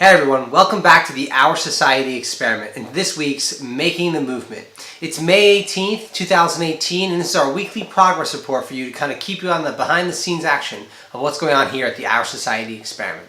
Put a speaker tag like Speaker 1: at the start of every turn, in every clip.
Speaker 1: Hey everyone, welcome back to the OurSociety Experiment and this week's Making the Movement. It's May 18th, 2018, and this is our weekly progress report for you to kind of keep you on the behind the scenes action of what's going on here at the OurSociety Experiment.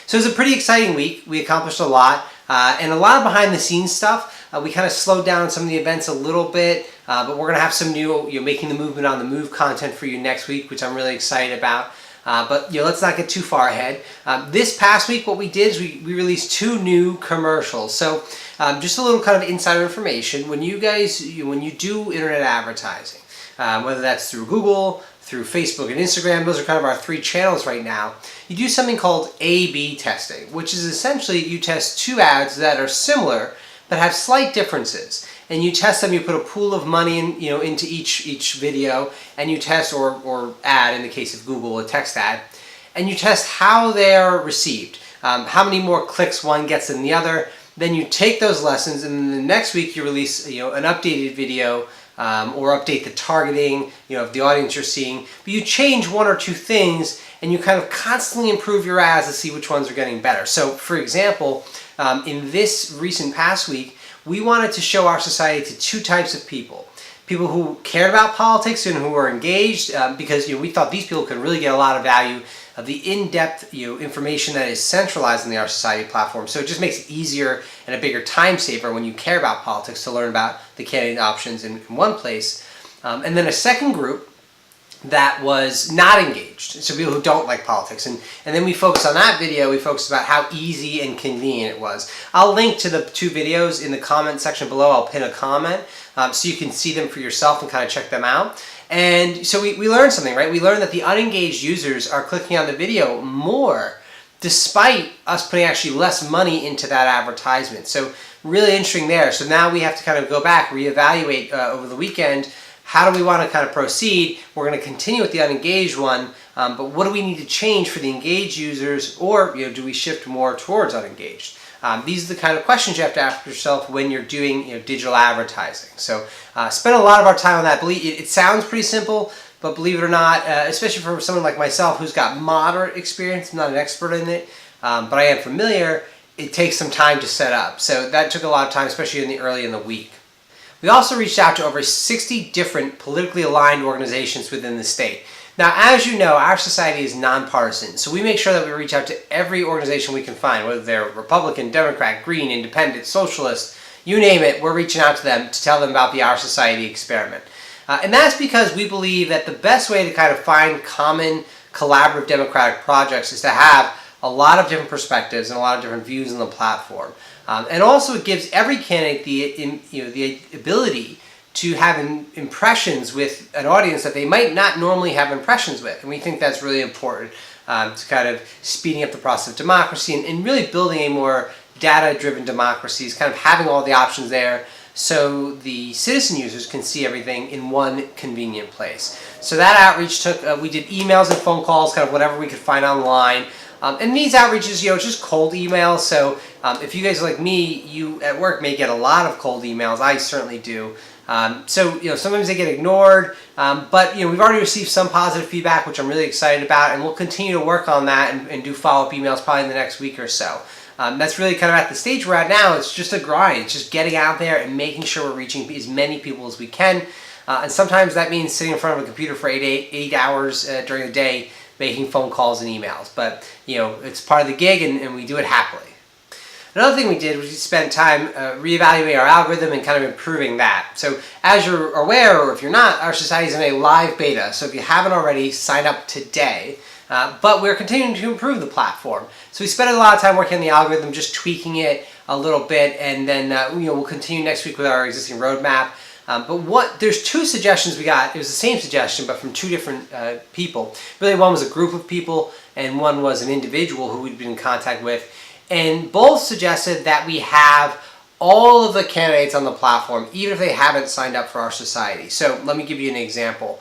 Speaker 1: So it was a pretty exciting week. We accomplished a lot and a lot of behind the scenes stuff. We kind of slowed down some of the events a little bit, but we're going to have some new Making the Movement on the Move content for you next week, which I'm really excited about. But let's not get too far ahead. This past week, what we did is we released 2 new commercials. So just a little kind of insider information. When you guys, when you do internet advertising, whether that's through Google, through Facebook and Instagram, those are kind of our 3 channels right now. You do something called A/B testing, which is essentially you test 2 ads that are similar but have slight differences. And you test them, you put a pool of money in, into each video, and you test, or ad in the case of Google, a text ad, and you test how they're received, how many more clicks one gets than the other. Then you take those lessons, and then the next week you release an updated video, or update the targeting of the audience you're seeing. But you change 1 or 2 things, and you kind of constantly improve your ads to see which ones are getting better. So, for example, in this recent past week, we wanted to show our society to 2 types of people. People who cared about politics and who were engaged, because we thought these people could really get a lot of value of the in-depth information that is centralized in the OurSociety platform. So it just makes it easier and a bigger time saver when you care about politics to learn about the candidate options in one place. And then a second group that was not engaged, so people who don't like politics, and then we focused on that video. We focused about how easy and convenient it was. I'll link to the 2 videos in the comment section below. I'll pin a comment so you can see them for yourself and kind of check them out. And so we learned something, right? We learned that the unengaged users are clicking on the video more despite us putting actually less money into that advertisement. So really interesting there. So now we have to kind of go back, reevaluate over the weekend. How do we want to kind of proceed? We're going to continue with the unengaged one, but what do we need to change for the engaged users, or do we shift more towards unengaged? These are the kind of questions you have to ask yourself when you're doing digital advertising. So spend a lot of our time on that. It sounds pretty simple, but believe it or not, especially for someone like myself who's got moderate experience, I'm not an expert in it, but I am familiar, it takes some time to set up. So that took a lot of time, especially early in the week. We also reached out to over 60 different politically aligned organizations within the state. Now, as you know, our society is nonpartisan, so we make sure that we reach out to every organization we can find, whether they're Republican, Democrat, Green, Independent, Socialist, you name it, we're reaching out to them to tell them about the OurSociety Experiment. And that's because we believe that the best way to kind of find common collaborative democratic projects is to have a lot of different perspectives and a lot of different views on the platform. And also it gives every candidate the ability to have impressions with an audience that they might not normally have impressions with. And we think that's really important to kind of speeding up the process of democracy and really building a more data-driven democracy, is kind of having all the options there so the citizen users can see everything in one convenient place. So that outreach took, we did emails and phone calls, kind of whatever we could find online. And these outreaches, it's just cold emails. So if you guys are like me, you at work may get a lot of cold emails. I certainly do. So sometimes they get ignored, but we've already received some positive feedback, which I'm really excited about, and we'll continue to work on that and do follow-up emails probably in the next week or so. That's really kind of at the stage we're at now. It's just a grind. It's just getting out there and making sure we're reaching as many people as we can. And sometimes that means sitting in front of a computer for 8 hours during the day, making phone calls and emails. But it's part of the gig, and we do it happily. Another thing we did was we spent time reevaluating our algorithm and kind of improving that. So as you're aware, or if you're not, our society is in a live beta. So if you haven't already, sign up today. But we're continuing to improve the platform. So we spent a lot of time working on the algorithm, just tweaking it a little bit, and then we'll continue next week with our existing roadmap. But there's 2 suggestions we got. It was the same suggestion, but from 2 different people. Really, one was a group of people, and one was an individual who we'd been in contact with. And both suggested that we have all of the candidates on the platform, even if they haven't signed up for our society. So let me give you an example.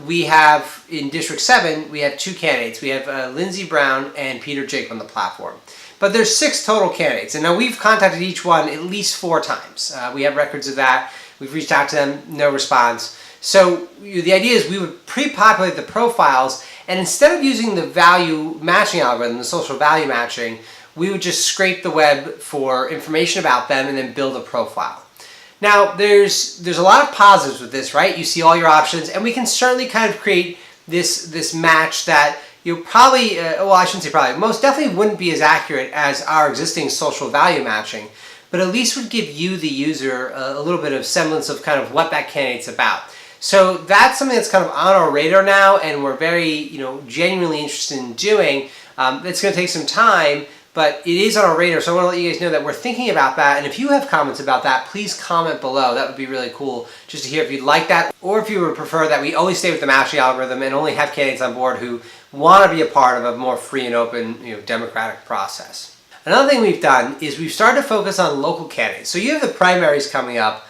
Speaker 1: We have, in District 7, we have 2 candidates. We have Lindsey Brown and Peter Jacob on the platform. But there's 6 total candidates. And now we've contacted each one at least 4 times. We have records of that. We've reached out to them, no response. So the idea is we would pre-populate the profiles, and instead of using the value matching algorithm, the social value matching, we would just scrape the web for information about them and then build a profile. Now, there's a lot of positives with this, right? You see all your options, and we can certainly kind of create this match that you probably, well, I shouldn't say probably, most definitely wouldn't be as accurate as our existing social value matching, but at least would give you, the user, a little bit of semblance of kind of what that candidate's about. So that's something that's kind of on our radar now, and we're very, genuinely interested in doing. It's going to take some time, but it is on our radar, so I want to let you guys know that we're thinking about that, and if you have comments about that, please comment below. That would be really cool just to hear if you'd like that, or if you would prefer that we always stay with the matching algorithm and only have candidates on board who want to be a part of a more free and open, democratic process. Another thing we've done is we've started to focus on local candidates. So you have the primaries coming up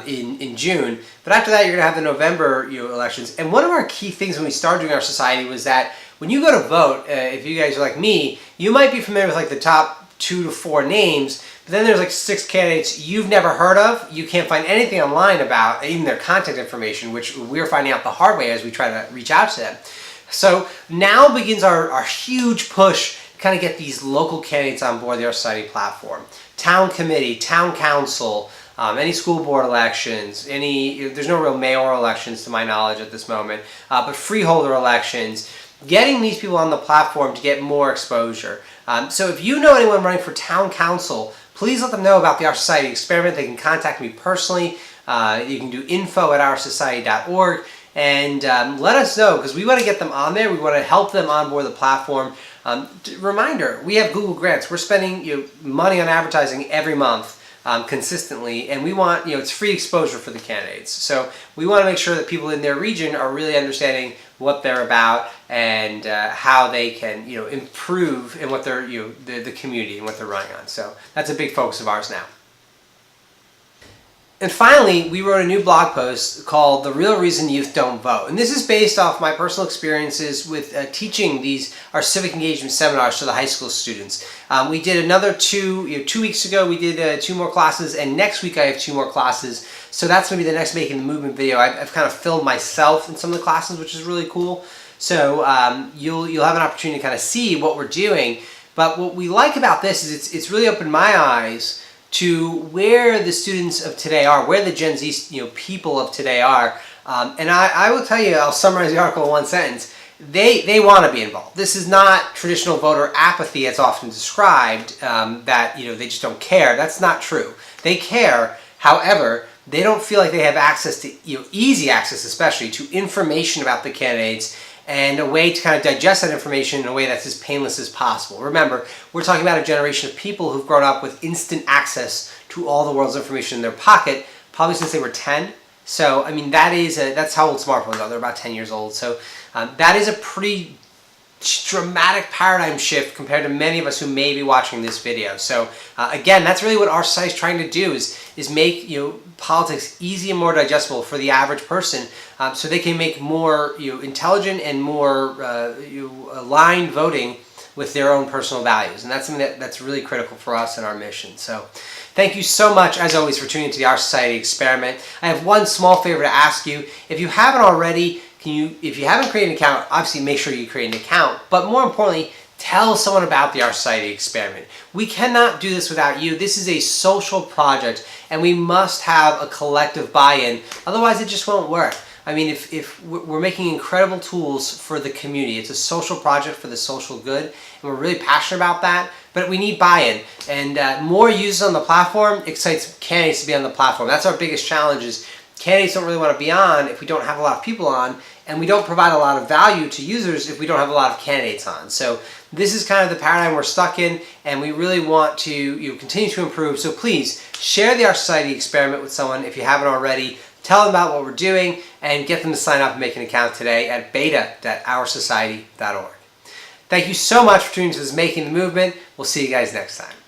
Speaker 1: in June, but after that you're going to have the November elections. And one of our key things when we started doing our society was that when you go to vote, if you guys are like me, you might be familiar with like the top 2 to 4 names, but then there's like 6 candidates you've never heard of. You can't find anything online about, even their contact information, which we're finding out the hard way as we try to reach out to them. So now begins our huge push to kind of get these local candidates on board the OurSociety platform. Town committee, town council, any school board elections, there's no real mayoral elections to my knowledge at this moment, but freeholder elections, getting these people on the platform to get more exposure. So if you know anyone running for town council, please let them know about the OurSociety Experiment. They can contact me personally. You can do info@oursociety.org and let us know, because we want to get them on there. We want to help them onboard the platform. Reminder, we have Google Grants. We're spending money on advertising every month. Consistently, and we want, it's free exposure for the candidates. So we want to make sure that people in their region are really understanding what they're about and how they can, improve in what they're, the community and what they're running on. So that's a big focus of ours now. And finally, we wrote a new blog post called The Real Reason Youth Don't Vote. And this is based off my personal experiences with teaching our civic engagement seminars to the high school students. We did another 2 weeks ago, we did 2 more classes, and next week I have 2 more classes. So that's going to be the next Making the Movement video. I've kind of filmed myself in some of the classes, which is really cool. So you'll have an opportunity to kind of see what we're doing. But what we like about this is it's really opened my eyes to where the students of today are, where the Gen Z people of today are. And I will tell you, I'll summarize the article in one sentence. They want to be involved. This is not traditional voter apathy as often described, that they just don't care. That's not true. They care. However, they don't feel like they have access to, easy access especially, to information about the candidates and a way to kind of digest that information in a way that's as painless as possible. Remember, we're talking about a generation of people who've grown up with instant access to all the world's information in their pocket, probably since they were 10. So, I mean, that's how old smartphones are. They're about 10 years old. So that is a pretty dramatic paradigm shift compared to many of us who may be watching this video. So again, that's really what our site is trying to do, is make politics easy and more digestible for the average person, so they can make more intelligent and more aligned voting with their own personal values. And that's something that's really critical for us in our mission. So thank you so much, as always, for tuning into the OurSociety Experiment. I have one small favor to ask you. If you haven't already, if you haven't created an account, obviously make sure you create an account, but more importantly, tell someone about the OurSociety Experiment. We cannot do this without you. This is a social project, and we must have a collective buy-in. Otherwise, it just won't work. I mean, if we're making incredible tools for the community. It's a social project for the social good, and we're really passionate about that, but we need buy-in. And more users on the platform excites candidates to be on the platform. That's our biggest challenge, is candidates don't really want to be on if we don't have a lot of people on, and we don't provide a lot of value to users if we don't have a lot of candidates on. So this is kind of the paradigm we're stuck in, and we really want to continue to improve. So please share the OurSociety Experiment with someone if you haven't already. Tell them about what we're doing and get them to sign up and make an account today at beta.oursociety.org. Thank you so much for tuning to this Making the Movement. We'll see you guys next time.